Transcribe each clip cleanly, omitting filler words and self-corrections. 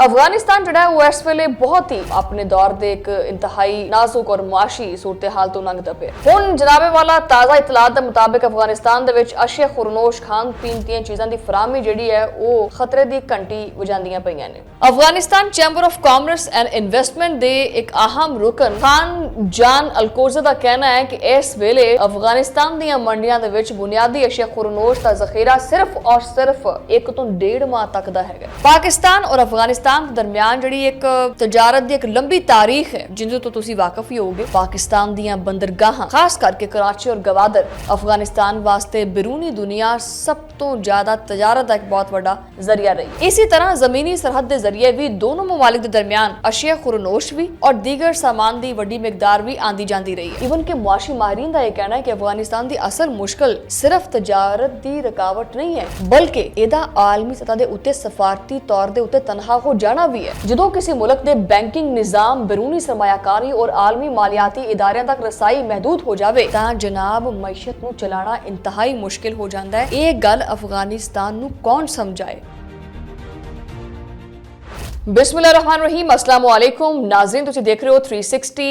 अफगानिस्तान जो है वो इस वेले बहुत ही अपने दौर के एक इंतहाई नाजुक और मुआशी सूरत हाल तो लंघदा पे। हुण जनाबे वाला ताज़ा इतलात के मुताबिक अफगानिस्तान दे विच अशिया खुरनोश खान पीन दियां चीज़ां दी फराहमी जिहड़ी है वो खतरे दी घंटी वजांदियां पईयां ने। Afghanistan chamber of commerce and investment दे एक अहम रुकन खान जान अलकोज़ा दा कहना है कि इस वेले अफगानिस्तान दियां मंडियां दे विच बुनियादी अशिया खुरनोश दा ज़खीरा सिर्फ और सिर्फ 1 तो 1.5 माह तक दा है। पाकिस्तान और अफगानिस्तान के दरमियान जी एक तजारत की एक लंबी तारीख है जिनसे तो तुसी वाकफ ही होगे। पाकिस्तान दियां बंदरगाहां खास करके कराची और गवादर अफगानिस्तान वास्ते बैरूनी दुनिया सब तो ज्यादा तजारत का एक बहुत बड़ा जरिया रही। इसी तरह जमीनी सरहद के जरिए भी दोनों ममालिक के दरमियान अशिया खुरनोश भी और दीगर सामान की वड्डी मिकदार भी आंदी जाती रही है। इवन के मुआशी माहिरीन का यह कहना है कि अफगानिस्तान की असल मुश्किल सिर्फ तजारत की रुकावट नहीं है बल्कि इसका आलमी सतह के उत्ते सफारती तौर के उत्ते तनहा हो जाना भी है। जो किसी मुल्क के बैंकिंग निजाम बैरूनी सरमायाकारी और आलमी मालियाती इदारियां तक रसाई महदूद हो जाए तो जनाब मैशत नूं चलाना इंतहाई मुश्किल हो जाता है। ये गल अफगानिस्तान नूं कौन समझाए। बिस्मिल्लाहिर्रहमानिर्रहीम, अस्सलाम वालेकुम नाज़रीन, तुसीं देख रहे हो 360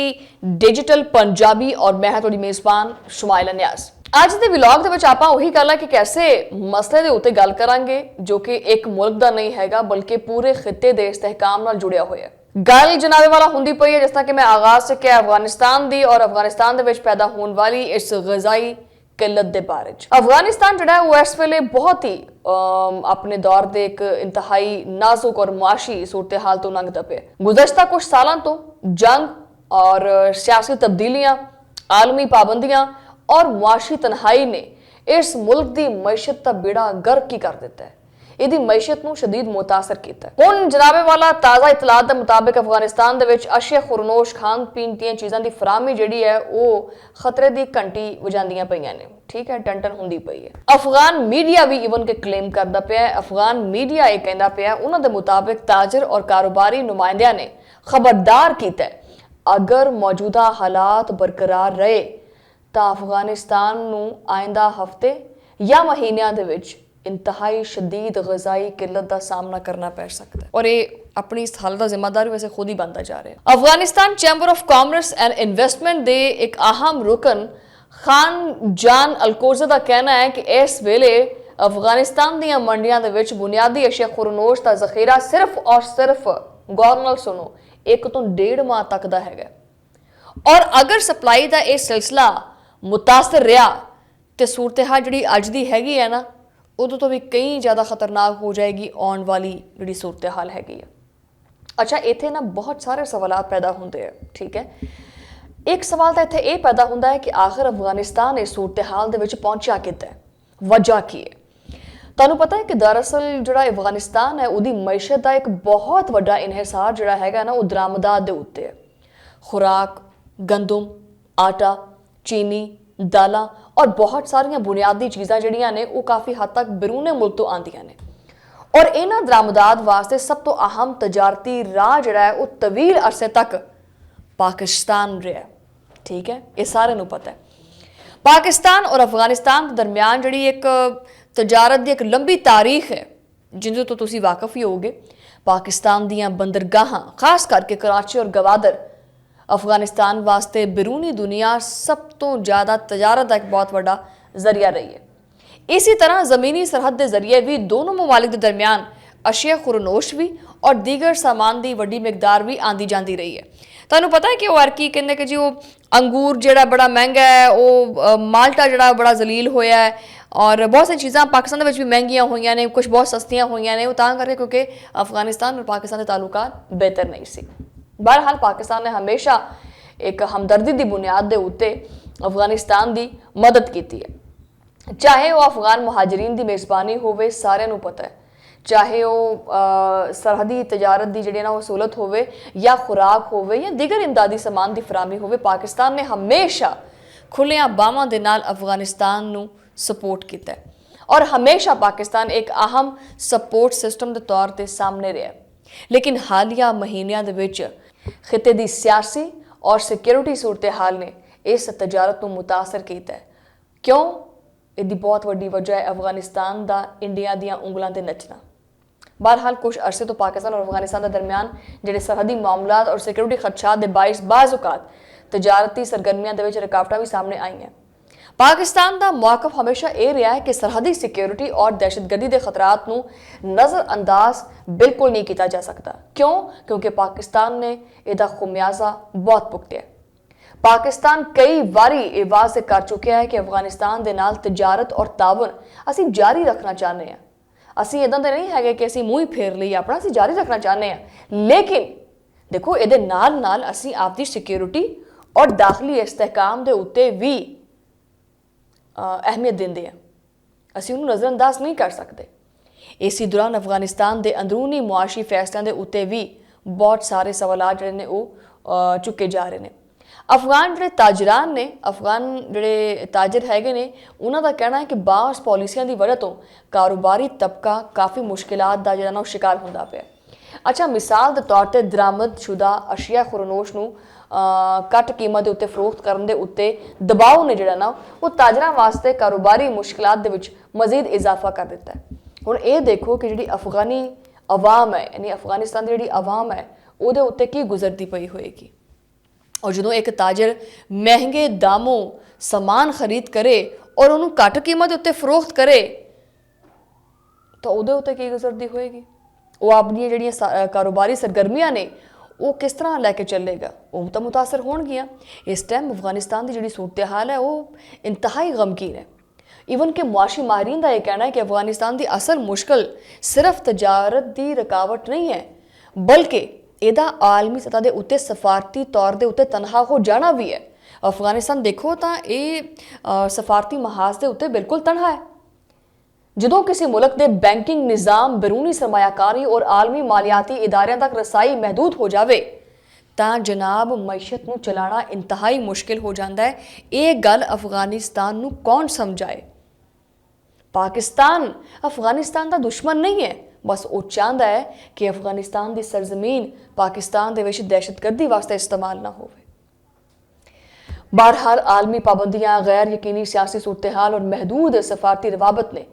डिजिटल पंजाबी और मैं तुहाडी मेज़बान शुमाइला नियाज़। ਅੱਜ ਦੇ ਵਲੌਗ ਦੇ ਵਿੱਚ ਆਪਾਂ ਉਹੀ ਗੱਲ ਹੈ ਕਿ कैसे ਮਸਲੇ ਦੇ ਉੱਤੇ ਗੱਲ ਕਰਾਂਗੇ ਜੋ ਕਿ ਇੱਕ ਮੁਲਕ ਦਾ ਨਹੀਂ ਹੈਗਾ ਬਲਕਿ ਪੂਰੇ ਖਿੱਤੇ ਦੇ ਇਸਤਹਿਕਾਮ ਨਾਲ ਜੁੜਿਆ ਹੋਇਆ ਹੈ। ਗੱਲ ਜਨਾਬੇ ਵਾਲਾ ਹੁੰਦੀ ਪਈ ਹੈ ਜਿਸ ਤਰ੍ਹਾਂ ਕਿ ਮੈਂ ਆਗਾਜ਼ से किया अफगानिस्तान दी और अफगानिस्तान ਦੇ ਵਿੱਚ पैदा होने वाली इस ग़ज़ाई किल्लत ਦੇ बारे च। अफगानिस्तान ਜਿਹੜਾ ਉਹ ਇਸ ਵੇਲੇ बहुत ही अपने दौर के एक इंतहाई नाजुक और मुआशी सूरत हाल तो लंघदा पिया। गुज़श्ता कुछ सालों तो जंग और सियासी तब्दीलियां, आलमी पाबंदियां और मुआशी तनहाई ने इस मुल्क की मैशत का बेड़ा गर्क ही कर दिता है। इसकी मैशत को शदीद मुतासर किया। हुण जनाबे वाला ताज़ा इतलात के मुताबिक अफगानिस्तान दे विच अशिया खुरनोश खान पीन दियां चीज़ां की फराहमी जिहड़ी है वो खतरे की घंटी वजांदियां पईयां ने। ठीक है, टन हुंदी पई है। अफगान मीडिया भी इवन के क्लेम करदा पिया। अफगान मीडिया ये कहंदा पिया उन्हां दे मुताबिक ताजर और कारोबारी नुमाइंदियां ने खबरदार कीता अगर मौजूदा हालात बरकरार रहे तो अफगानिस्तान नूं आइंदा हफ्ते या महीनों दे विच इंतहाई शदीद ग़ज़ाई किल्लत का सामना करना पै सकता है और ये अपनी इस हालत का जिम्मेदार वैसे खुद ही बनता जा रहा है। Afghanistan chamber of commerce and investment दे एक अहम रुकन खान जान अलकोज़ा का कहना है कि इस वेले अफगानिस्तान दियां मंडियां दे विच बुनियादी अशिया खुरनोश का ज़खीरा सिर्फ और सिर्फ गौर नाल सुनो 1 तो 1.5 माह तक का है और अगर सप्लाई का यह सिलसिला मुतासर रहा तो सूरत हाल जी अज की हैगी है ना उदों तो भी कई ज़्यादा खतरनाक हो जाएगी आने वाली जी सूरत हाल हैगी है। अच्छा, इत्थे ना बहुत सारे सवाल पैदा होंगे हैं। ठीक है, एक सवाल तो इत्थे ये पैदा होता है कि आखिर अफगानिस्तान इस सूरत हाल दे विच पहुंचा कितना है, वजह की है। तुहानूं पता है कि दरअसल जो अफगानिस्तान है उसकी मैशत का एक बहुत बड़ा इन्हिसार जोड़ा है ना वो दरामदात के उत्ते है। खुराक, गंदम, आटा, चीनी, दालां और बहुत सारिया बुनियादी चीज़ां जिहड़ियां ने वो काफ़ी हद तक बैरूने मुल्क तो आंदियां ने और इन्हां दरामदात वास्ते सब तो अहम तजारती राह जिहड़ा है वो तवील अरसे तक पाकिस्तान रहा है। ठीक है, ये सारे नूं पता है। पाकिस्तान और अफगानिस्तान के दरमियान जिहड़ी एक तजारत की एक लंबी तारीख है जिनसे तो तुसी वाकफ ही होगे। पाकिस्तान दियां बंदरगाहां खास करके कराची और गवादर अफगानिस्तान वास्ते बैरूनी दुनिया सब तो ज़्यादा तजारत का एक बहुत बड़ा जरिया रही है। इसी तरह ज़मीनी सरहद के जरिए भी दोनों ममालिक के दरमियान अशिया खुरनोश भी और दीगर सामान की वड्डी मिकदार भी आंदी जाती रही है। तुहानूं पता है कि वो अर्की कहते कि जी वो अंगूर जिहड़ा बड़ा महंगा है, वो माल्टा जिहड़ा बड़ा जलील होया है और बहुत सारी चीज़ां पाकिस्तान दे विच भी महंगियां हुई ने, कुछ बहुत सस्तियां हुई ने, वो तां करके क्योंकि अफगानिस्तान और पाकिस्तान के ताल्लुकात बेहतर नहीं सी। बहरहाल पाकिस्तान ने हमेशा एक हमदर्दी की बुनियाद के उत्ते अफगानिस्तान की मदद की है। चाहे वह अफगान मुहाजिरीन की मेज़बानी होवे, सारे नूं पता है, चाहे वह सरहदी तजारत की जी ना सहूलत होवे या खुराक होवे या दीगर इमदादी समान की फराहमी होवे, पाकिस्तान ने हमेशा खुलिया बावां दे नाल अफगानिस्तान नूं सपोर्ट किया है और हमेशा पाकिस्तान एक अहम सपोर्ट सिस्टम के तौर पर सामने रहा। लेकिन हालिया महीनों के खिते की सियासी और सिक्योरिटी सूरत हाल ने इस तजारत को मुतासर किया है। क्यों? इसकी बहुत वड्डी वजह है अफगानिस्तान का इंडिया दीयां उंगलों ते नचना। बहरहाल कुछ अरसे तो पाकिस्तान और अफगानिस्तान के दरमियान ਜਿਹੜੇ सरहदी मामलात और सिक्योरिटी खदशात के बाइस बाज़ तजारती सरगर्मियां ਦੇ ਵਿੱਚ रुकावटां भी सामने आई हैं। पाकिस्तान का मौकफ हमेशा ये रहा है कि सरहदी सिक्योरिटी और दहशतगर्दी के खतरात को नज़रअंदाज बिल्कुल नहीं किया जा सकता। क्यों? क्योंकि पाकिस्तान ने इसका खुमियाजा बहुत भुगतिया। पाकिस्तान कई बारी ये वाज़ कर चुका है कि अफगानिस्तान के नाल तजारत और तावन असी जारी रखना चाहते हैं। असी इदां दे नहीं है कि असी मूँह ही फेर लईए अपना, असी जारी रखना चाहते हैं। लेकिन देखो ये नाल नाल असी आपकी सिक्योरिटी और दाखिली इस्तेहकाम के उत्ते भी अहमियत देंगे हैं। असी उन्होंने नज़रअंदाज नहीं कर सकते। इसी दौरान अफगानिस्तान के अंदरूनी मुआशी फैसलों के उत्ते भी बहुत सारे सवाल जोड़े ने वो चुके जा रहे हैं। अफगान जो ताजरान ने, अफगान जोड़े ताजर है ने, उन्होंने कहना है कि बास पॉलिसियों की वजह तो कारोबारी तबका काफ़ी मुश्किलात का जो शिकार होता पाया। अच्छा, मिसाल के तौर पर दरामदशुदा अशिया खुरनोश को घट कीमत के उत्ते फरोख्त करने के उत्ते दबाव ने जोड़ा ना वो ताजरां वास्ते कारोबारी मुश्किलात दे विच मजीद इजाफा कर दिता है। हुण ये देखो कि जी अफगानी अवाम है, यानी अफगानिस्तान की जी अवाम है, उहदे उत्ते की गुजरती पई होएगी। और जो एक ताजर महंगे दामों समान खरीद करे और उन्होंने घट कीमत के उत्ते फरोख्त करे तो उहदे उत्ते की गुजरती होएगी। वो अपनी जिहड़ियां कारोबारी सरगर्मियां ने वो किस तरह लैके चलेगा, वो तो मुतासर होणगियां। इस टाइम अफगानिस्तान की जी सूरत हाल है वो इंतहाई गमगीन है। ईवन के मुआशी माहरीन का यह कहना है कि अफगानिस्तान की असल मुश्किल सिर्फ तजारत की रुकावट नहीं है, बल्कि इसका आलमी सतह के उत्ते सफारती तौर के उत्ते तनहा हो जाना भी है। अफगानिस्तान देखो तो ये सफारती महाज के उत्ते बिल्कुल तनहा है। जो किसी मुल्क के बैंकिंग निज़ाम, बैरूनी सरमायाकारी और आलमी मालियाती इदारियां तक रसाई महदूद हो जाए तो जनाब मैशत को चलाना इंतहाई मुश्किल हो जाता है। ये गल अफगानिस्तान को कौन समझाए? पाकिस्तान अफगानिस्तान का दुश्मन नहीं है, बस वो चाहता है कि अफगानिस्तान की सरजमीन पाकिस्तान के दहशतगर्दी वास्ते इस्तेमाल ना हो। बहरहाल आलमी पाबंदियां, गैर यकीनी सियासी सूरत हाल और महदूद सफारती रवाबत ने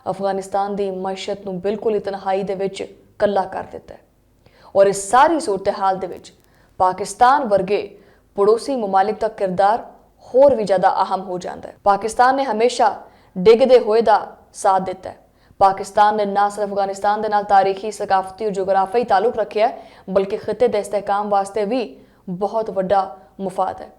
अफगानिस्तान की मैशत को बिल्कुल ही तनहाई दे विच कल्ला कर दिता है। और इस सारी सूरत हाल दे विच पाकिस्तान वर्गे पड़ोसी ममालिक का किरदार होर भी ज़्यादा अहम हो जाता है। पाकिस्तान ने हमेशा डिगदे होए दा साथ दिता है। पाकिस्तान ने ना सिर्फ अफगानिस्तान के नाल तारीखी, सकाफती और जोग्राफी ताल्लुक रखे है, बल्कि खिते के इस्तेहकाम वास्ते भी बहुत वड्डा मुफाद है।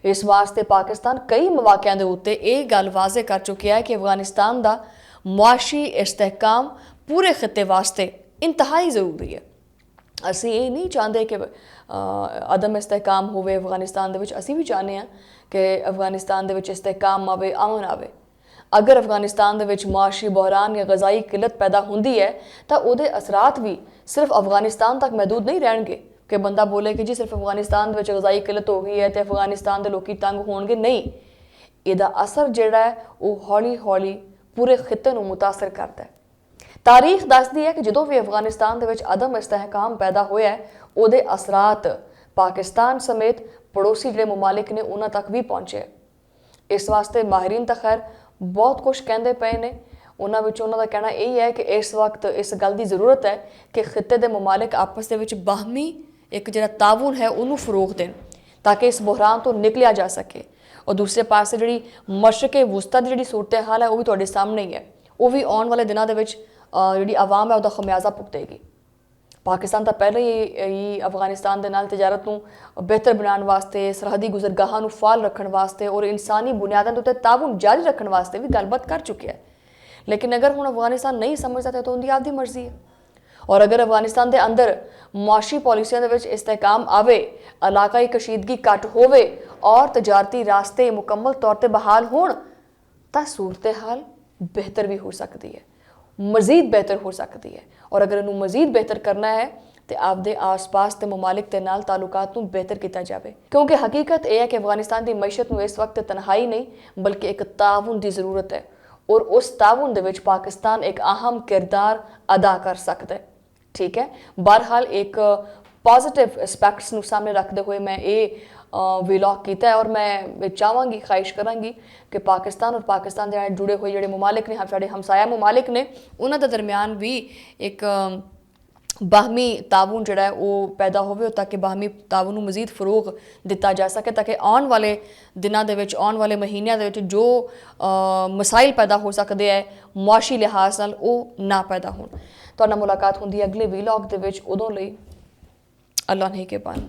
इस वास्ते पाकिस्तान कई मौक़िਆਂ के उत्ते ये गल वाज़े कर चुका है कि अफगानिस्तान का मुआशी इस्तेहकाम पूरे खिते वास्ते इंतहाई ज़रूरी है। असी ये नहीं चाहते कि अदम इस्तेहकाम होवे अफगानिस्तान के, असी भी चाहते हैं कि अफगानिस्तान के इस्तेहकाम आवे, अमन आवे। अगर अफगानिस्तान के मुआशी बहरान या गज़ाई किल्लत पैदा होंदी है तो उहदे असरात भी सिर्फ अफगानिस्तान तक महदूद नहीं रहणगे कि बंदा बोले कि जी सिर्फ अफगानिस्तान के गज़ाई किल्लत हो गई है तो अफगानिस्तान के लोग तंग होणगे। नहीं, इसका असर जिहड़ा है वो हौली हौली पूरे खिते को मुतासर करता है। तारीख दसदी है कि जो भी अफगानिस्तान के अदम इस्तेहकाम पैदा होया है उहदे असरात पाकिस्तान समेत पड़ोसी जिहड़े ममालिक ने उन्हां तक भी पहुँचे। इस वास्ते माहिरीन तो खैर बहुत कुछ कहते पे ने। उन्होंने का कहना यही है कि इस वक्त इस गल की जरूरत है कि खिते के ममालिक आपस के बाहमी एक जो ताउन है उन्होंने फरोग दें ताकि इस बहरान तो निकलिया जा सके। और दूसरे पासे जी मशरक़ वुस्ता की जी सूरत हाल है वह भी तुहाडे सामने ही है, वो भी आने वाले दिनों के जी आवाम है उसका खमियाजा भुगतेगी। पाकिस्तान तो पहले ही अफगानिस्तान के नाल तजारत को बेहतर बनाने वास्ते, सरहदी गुजरगाहों फाल रखने वास्ते और इंसानी बुनियादों के उत्ते ताउन जारी रखने वास्ते भी गलबात कर चुके हैं। लेकिन अगर हुण अफगानिस्तान नहीं समझता तो उनकी आपकी मर्जी है। और अगर अफगानिस्तान के अंदर मुआशी पॉलिसियों के इस्तेहकाम आवे, इलाकाई कशीदगी घट होवे और तजारती रास्ते मुकम्मल तौर पर बहाल होण तां सूरत हाल बेहतर भी हो सकती है, मज़ीद बेहतर हो सकती है। और अगर इन्हूं मज़ीद बेहतर करना है तो आपदे आस पास के ममालिक के नाल ताल्लुकात नूं बेहतर किया जाए। क्योंकि हकीकत यह है कि अफगानिस्तान की मैशत नूं इस वक्त तनहाई नहीं बल्कि एक ताउन की जरूरत है और उस ताउन दे विच पाकिस्तान एक अहम किरदार अदा कर सकता है। ठीक है, बहरहाल एक पॉजिटिव एस्पैक्ट्स नूं सामने रखते हुए मैं ये ਵੀਲੌਗ ਕੀਤਾ ਹੈ ਔਰ ਮੈਂ ਚਾਹਾਂਗੀ, ਖਾਹਿਸ਼ ਕਰਾਂਗੀ ਕਿ ਪਾਕਿਸਤਾਨ ਔਰ ਪਾਕਿਸਤਾਨ ਦੇ ਨਾਲ ਜੁੜੇ ਹੋਏ ਜਿਹੜੇ ਮਮਾਲਿਕ ਨੇ, ਸਾਡੇ ਹਮਸਾਇਆ ਮਮਾਲਿਕ ਨੇ, ਉਹਨਾਂ ਦੇ ਦਰਮਿਆਨ ਵੀ ਇੱਕ ਬਾਹਮੀ ਤਾਵੁਨ ਜਿਹੜਾ ਹੈ ਉਹ ਪੈਦਾ ਹੋਵੇ, ਤਾਂ ਕਿ ਬਾਹਮੀ ਤਾਵੁਨ ਨੂੰ ਮਜ਼ੀਦ ਫਰੋਗ ਦਿੱਤਾ ਜਾ ਸਕੇ, ਤਾਂ ਕਿ ਆਉਣ ਵਾਲੇ ਦਿਨਾਂ ਦੇ ਵਿੱਚ, ਆਉਣ ਵਾਲੇ ਮਹੀਨਿਆਂ ਦੇ ਵਿੱਚ ਜੋ ਮਸਾਇਲ ਪੈਦਾ ਹੋ ਸਕਦੇ ਹੈ ਮੁਆਸ਼ੀ ਲਿਹਾਜ਼ ਨਾਲ, ਉਹ ਨਾ ਪੈਦਾ ਹੋਣ। ਤੁਹਾਡੇ ਨਾਲ ਮੁਲਾਕਾਤ ਹੁੰਦੀ ਹੈ ਅਗਲੇ ਵੀਲੌਗ ਦੇ ਵਿੱਚ। ਉਦੋਂ ਲਈ ਅੱਲਾ ਨੇ ਕੇ ਪਾਨ।